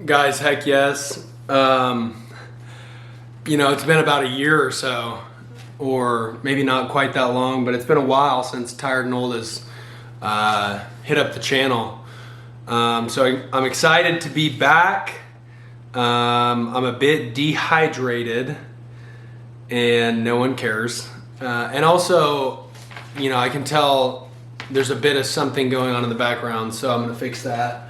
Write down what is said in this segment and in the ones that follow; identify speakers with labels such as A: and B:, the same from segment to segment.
A: Guys, heck yes. It's been about a year or so, or maybe not quite that long, but it's been a while since Tired and Old has hit up the channel. I'm excited to be back. I'm a bit dehydrated, and no one cares. And also, I can tell there's a bit of something going on in the background, so I'm going to fix that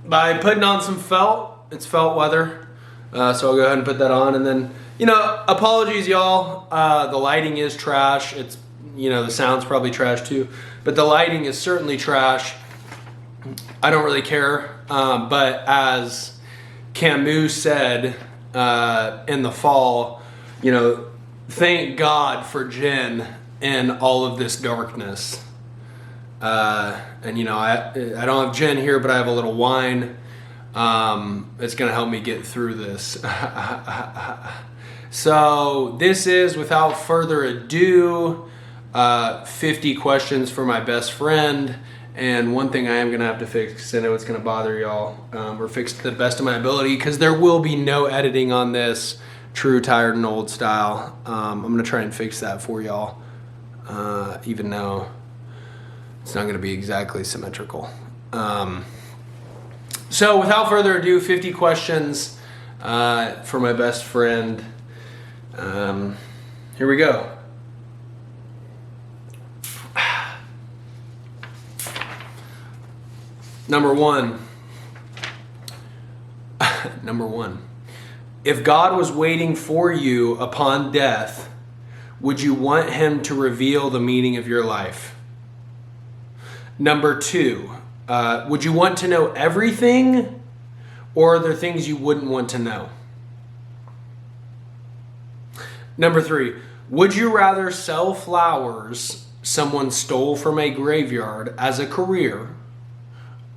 A: by putting on some felt. It's felt weather, so I'll go ahead and put that on. And then, apologies, y'all. The lighting is trash. It's, the sound's probably trash too, but the lighting is certainly trash. I don't really care, but as Camus said in the fall, thank God for gin in all of this darkness. I don't have gin here, but I have a little wine. It's gonna help me get through this. So this is, without further ado, 50 questions for my best friend. And one thing I am gonna have to fix, I know it's gonna bother y'all, or fix to the best of my ability, because there will be no editing on this, true Tired and Old style. I'm gonna try and fix that for y'all, even though it's not gonna be exactly symmetrical. So without further ado, 50 questions for my best friend. Here we go. Number one. If God was waiting for you upon death, would you want him to reveal the meaning of your life? Number two, would you want to know everything, or are there things you wouldn't want to know? Number three, would you rather sell flowers someone stole from a graveyard as a career,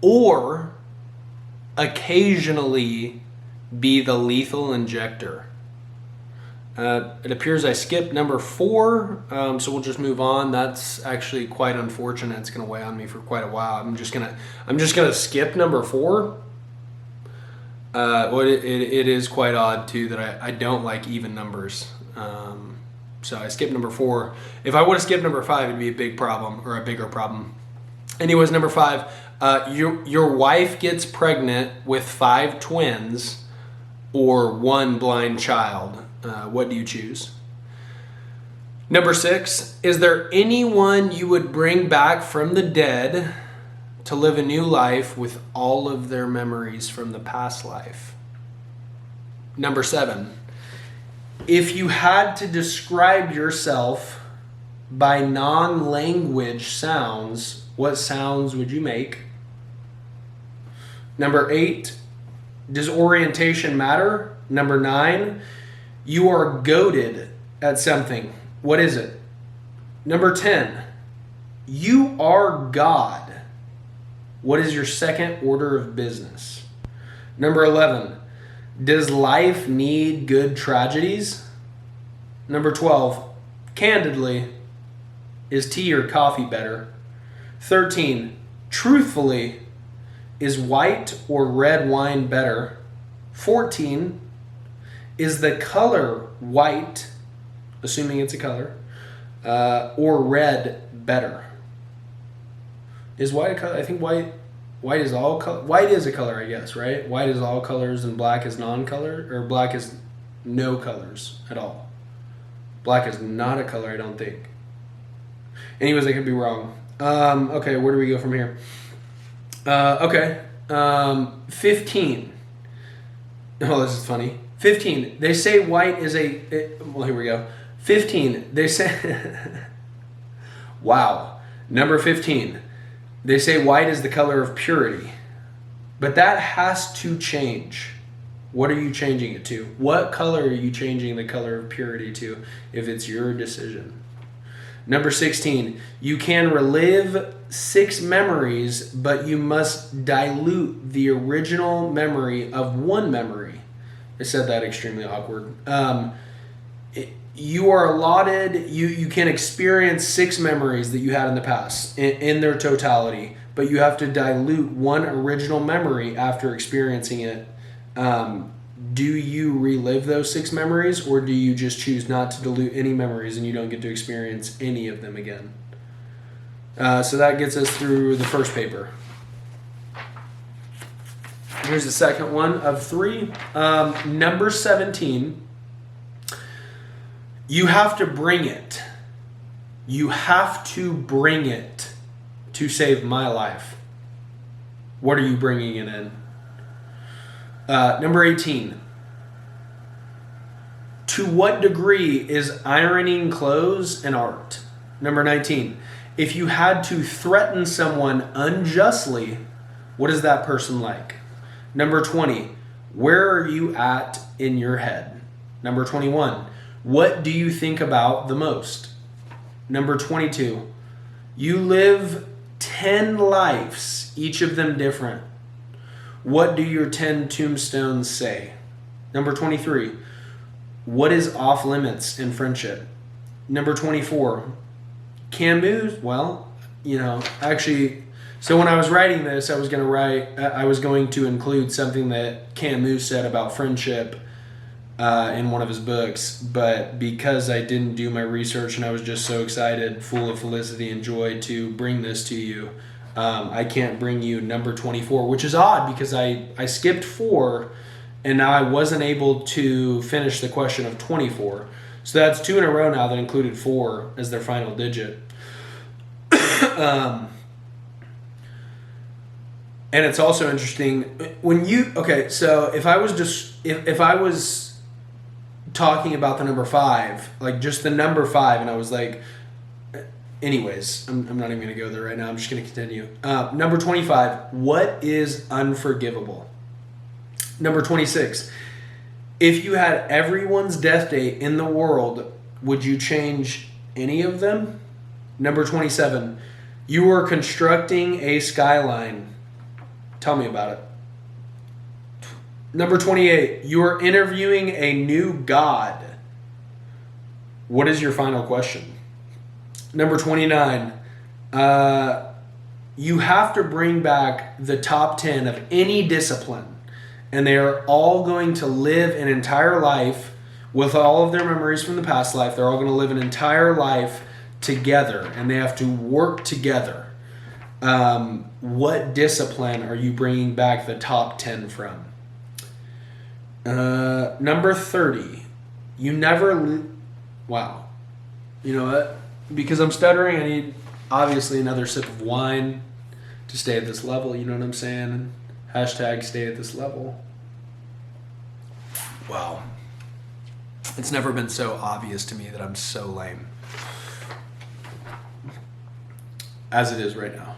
A: or occasionally be the lethal injector? It appears I skipped number four, so we'll just move on. That's actually quite unfortunate. It's going to weigh on me for quite a while. I'm just gonna skip number four. It is quite odd too that I don't like even numbers. So I skipped number four. If I would have skipped number five, it'd be a big problem, or a bigger problem. Anyways, number five, your wife gets pregnant with 5 twins or 1 blind child. What do you choose? Number 6, is there anyone you would bring back from the dead to live a new life with all of their memories from the past life? Number 7, if you had to describe yourself by non-language sounds, what sounds would you make? Number 8, does orientation matter? Number 9, you are goated at something. What is it? Number 10, you are God. What is your second order of business? Number 11, does life need good tragedies? Number 12, candidly, is tea or coffee better? 13, truthfully, is white or red wine better? 14, is the color white, assuming it's a color, or red better? Is white a color? I think white is all color. White is a color, I guess, right? White is all colors and black is non-color, or black is no colors at all. Black is not a color, I don't think. Anyways, I could be wrong. Okay, where do we go from here? 15. Oh, this is funny. 15. They say white is well, here we go. 15. They say... Wow. Number 15. They say white is the color of purity. But that has to change. What are you changing it to? What color are you changing the color of purity to if it's your decision? Number 16, you can relive 6 memories, but you must dilute the original memory of 1 memory. I said that extremely awkward. You are allotted, you can experience 6 memories that you had in the past in their totality, but you have to dilute one original memory after experiencing it. Do you relive those 6 memories, or do you just choose not to dilute any memories and you don't get to experience any of them again? So that gets us through the first paper. Here's the second one of 3. Number 17. You have to bring it. You have to bring it to save my life. What are you bringing it in? Number 18. To what degree is ironing clothes an art? Number 19. If you had to threaten someone unjustly, what is that person like? Number 20. Where are you at in your head? Number 21. What do you think about the most? Number 22. You live 10 lives, each of them different. What do your 10 tombstones say? Number 23. What is off limits in friendship? Number 24. Camus, well, actually, so when I was writing this, I was going to include something that Camus said about friendship in one of his books, but because I didn't do my research and I was just so excited, full of felicity and joy to bring this to you, I can't bring you number 24, which is odd because I skipped 4 and now I wasn't able to finish the question of 24. So that's 2 in a row now that included 4 as their final digit. And it's also interesting when so if I was talking about the number 5, like just the number 5, and I was like, anyways, I'm not even going to go there right now. I'm just going to continue. Number 25, what is unforgivable? Number 26, if you had everyone's death date in the world, would you change any of them? Number 27, you are constructing a skyline. Tell me about it. Number 28, you are interviewing a new god. What is your final question? Number 29, you have to bring back the top 10 of any discipline, and they are all going to live an entire life with all of their memories from the past life. They're all going to live an entire life together, and they have to work together. What discipline are you bringing back the top 10 from? Number 30, you never... Wow. You know what? Because I'm stuttering, I need obviously another sip of wine to stay at this level. You know what I'm saying? Hashtag stay at this level. Wow. It's never been so obvious to me that I'm so lame as it is right now.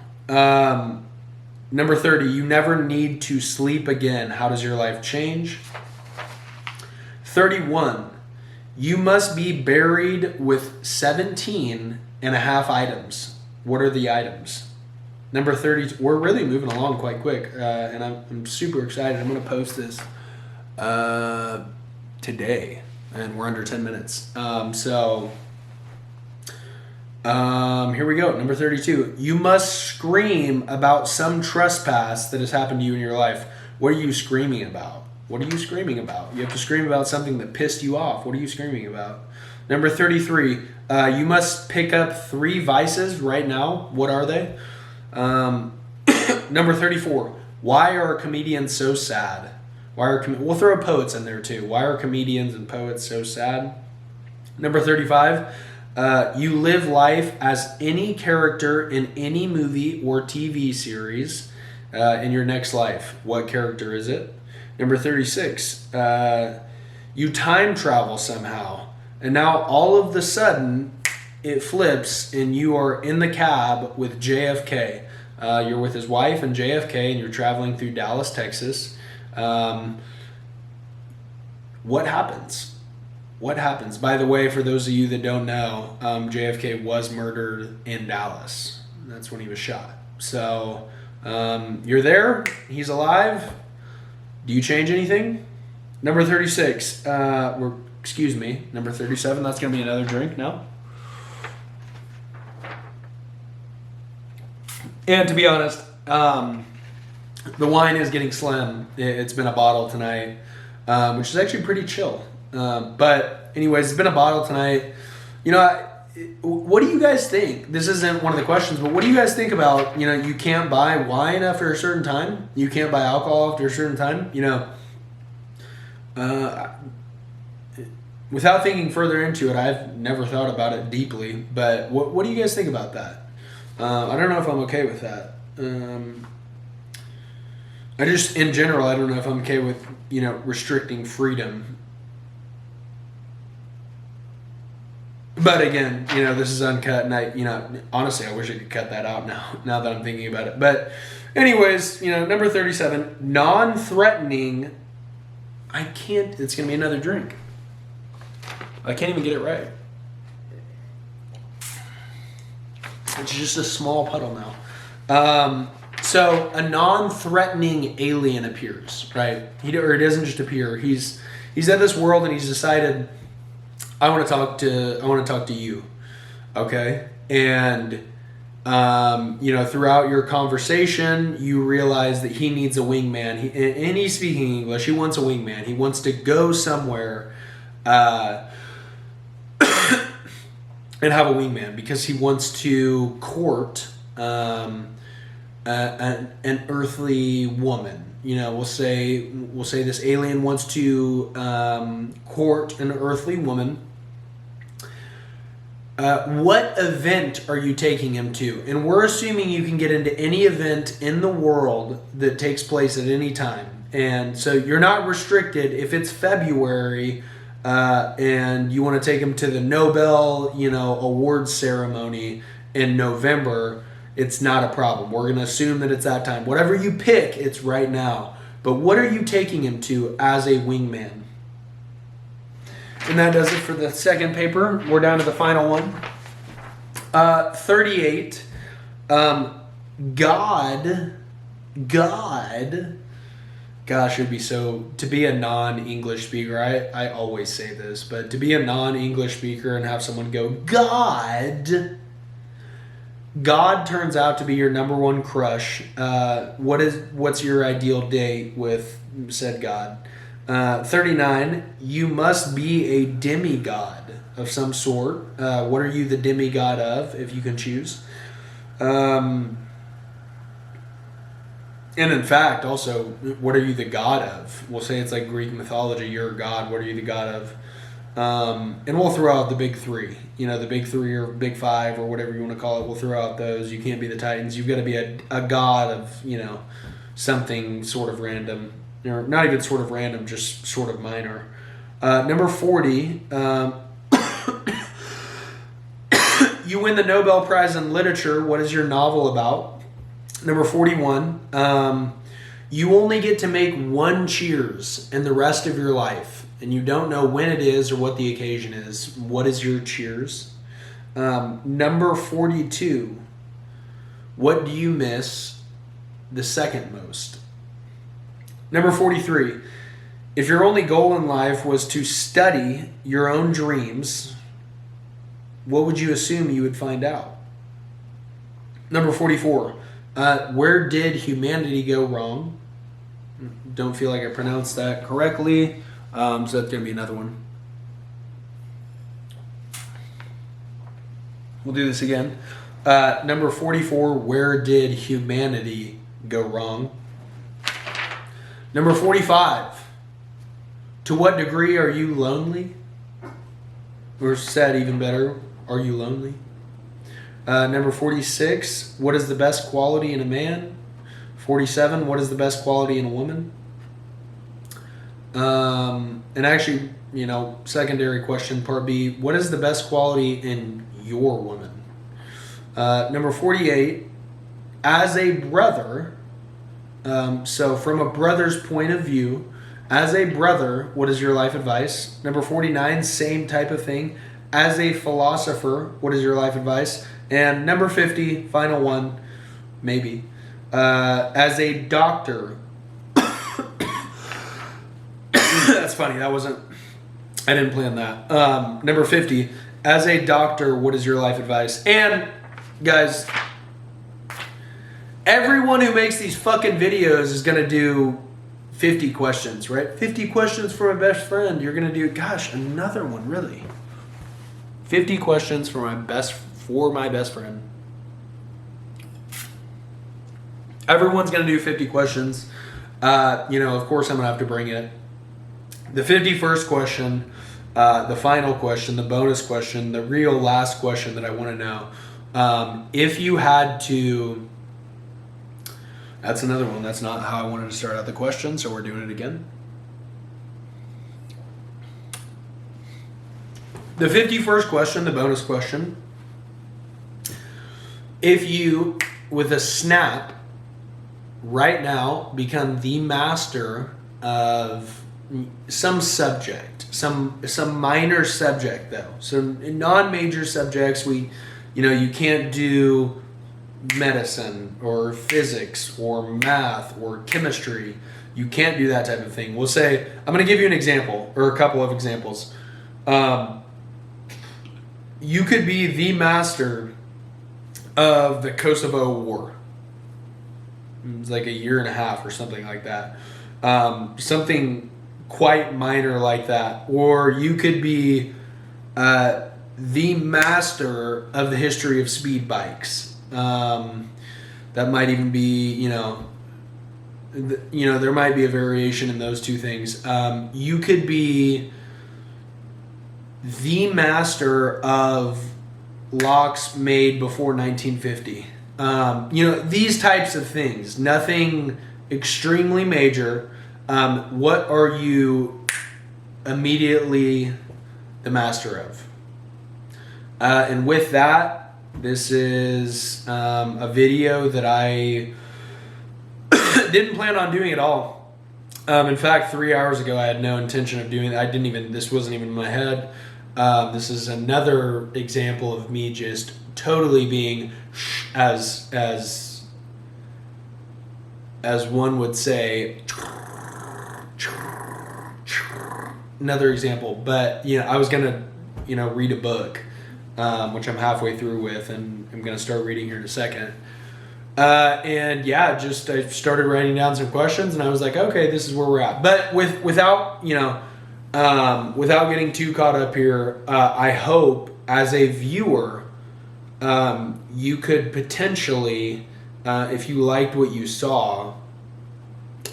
A: Number 30, you never need to sleep again. How does your life change? 31, you must be buried with 17 and a half items. What are the items? Number 30, we're really moving along quite quick, and I'm super excited. I'm going to post this today, and we're under 10 minutes. Here we go. Number 32, you must scream about some trespass that has happened to you in your life. What are you screaming about? What are you screaming about? You have to scream about something that pissed you off. What are you screaming about? Number 33, you must pick up 3 vices right now. What are they? Number 34, why are comedians so sad? We'll throw poets in there too. Why are comedians and poets so sad? Number 35, you live life as any character in any movie or TV series in your next life. What character is it? Number 36, you time travel somehow. And now all of the sudden it flips and you are in the cab with JFK. You're with his wife and JFK and you're traveling through Dallas, Texas. What happens? What happens? By the way, for those of you that don't know, JFK was murdered in Dallas. That's when he was shot. So you're there. He's alive. Do you change anything? Number 36. Number 37. That's going to be another drink now. And to be honest, The wine is getting slim. It's been a bottle tonight, which is actually pretty chill. But anyways, it's been a bottle tonight. You know, what do you guys think? This isn't one of the questions, but what do you guys think about, you know, you can't buy wine after a certain time? You can't buy alcohol after a certain time? You know, without thinking further into it, I've never thought about it deeply, but what do you guys think about that? I don't know if I'm okay with that. I just, in general, I don't know if I'm okay with, you know, restricting freedom. But again, you know, this is uncut, and you know, honestly, I wish I could cut that out now that I'm thinking about it. But anyways, you know, number 37, non-threatening. I can't, it's going to be another drink. I can't even get it right. It's just a small puddle now. So a non-threatening alien appears, right? He doesn't just appear. He's at this world, and he's decided, I want to talk to you, okay? And you know, throughout your conversation, you realize that he needs a wingman. And he's speaking English. He wants a wingman. He wants to go somewhere and have a wingman because he wants to court an earthly woman. You know, we'll say this alien wants to court an earthly woman. What event are you taking him to? And we're assuming you can get into any event in the world that takes place at any time. And so you're not restricted. If it's February and you want to take him to the Nobel, you know, awards ceremony in November, it's not a problem. We're going to assume that it's that time. Whatever you pick, it's right now. But what are you taking him to as a wingman? And that does it for the second paper. We're down to the final one. 38. God. Gosh, it'd be so, to be a non-English speaker, I always say this, but to be a non-English speaker and have someone go, God turns out to be your number one crush. What's your ideal date with said God? 39, you must be a demigod of some sort. What are you the demigod of, if you can choose? And in fact, also, what are you the god of? We'll say it's like Greek mythology, you're a god, what are you the god of? And we'll throw out the big three. You know, the big three or big five or whatever you want to call it. We'll throw out those. You can't be the Titans. You've got to be a god of, you know, something sort of random. Or not even sort of random, just sort of minor. Number 40, you win the Nobel Prize in Literature. What is your novel about? Number 41, you only get to make one cheers in the rest of your life. And you don't know when it is or what the occasion is. What is your cheers? Number 42, what do you miss the second most? Number 43, if your only goal in life was to study your own dreams, what would you assume you would find out? Number 44, where did humanity go wrong? Don't feel like I pronounced that correctly, so that's going to be another one. We'll do this again. Number 44, where did humanity go wrong? Number 45, to what degree are you lonely? Or said even better, are you lonely? Number 46, what is the best quality in a man? 47, what is the best quality in a woman? And actually, you know, secondary question, part B, what is the best quality in your woman? Number 48, as a brother, so from a brother's point of view, as a brother, what is your life advice? Number 49, same type of thing. As a philosopher, what is your life advice? And number 50, final one, maybe. As a doctor, that's funny, I didn't plan that. Number 50, as a doctor, what is your life advice? And guys, Everyone who makes these fucking videos is gonna do 50 questions, right? 50 questions for my best friend. You're gonna do, gosh, another one, really. 50 questions for my best friend. Everyone's gonna do 50 questions. Of course I'm gonna have to bring it. The 51st question, the final question, the bonus question, the real last question that I want to know. If you had to, that's another one. That's not how I wanted to start out the question, so we're doing it again. The 51st question, the bonus question. If you, with a snap, right now become the master of some subject, some minor subject though. So non-major subjects, you can't do medicine or physics or math or chemistry. You can't do that type of thing. We'll say, I'm going to give you an example or a couple of examples. You could be the master of the Kosovo War. It's like a year and a half or something like that. Something quite minor like that. Or you could be the master of the history of speed bikes. That might even be, there might be a variation in those two things. You could be the master of locks made before 1950. These types of things. Nothing extremely major. What are you immediately the master of? And with that, this is a video that I didn't plan on doing at all. In fact, 3 hours ago, I had no intention of doing it. This wasn't even in my head. This is another example of me just totally being as one would say, another example. But I was gonna read a book, which I'm halfway through with, and I'm gonna start reading here in a second. I started writing down some questions, and I was like, okay, this is where we're at. But without getting too caught up here, I hope as a viewer, you could potentially, if you liked what you saw,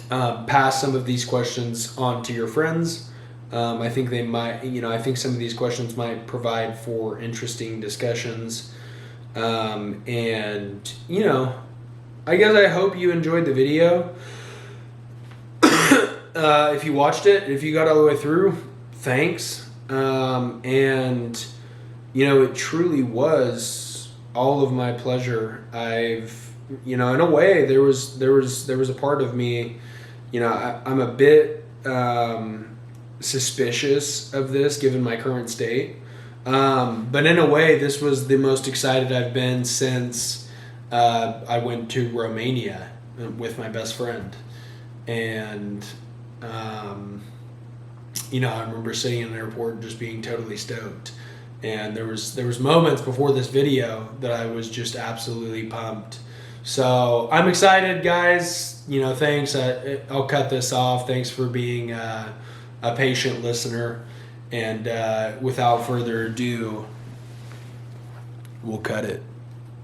A: pass some of these questions on to your friends. I think they might, I think some of these questions might provide for interesting discussions. I guess I hope you enjoyed the video. If you watched it, if you got all the way through, thanks. It truly was all of my pleasure. In a way, there was a part of me, I'm a bit suspicious of this given my current state. But in a way, this was the most excited I've been since I went to Romania with my best friend. And, I remember sitting in an airport and just being totally stoked. And there was moments before this video that I was just absolutely pumped. So I'm excited, guys. Thanks. I'll cut this off. Thanks for being a patient listener. And without further ado, we'll cut it.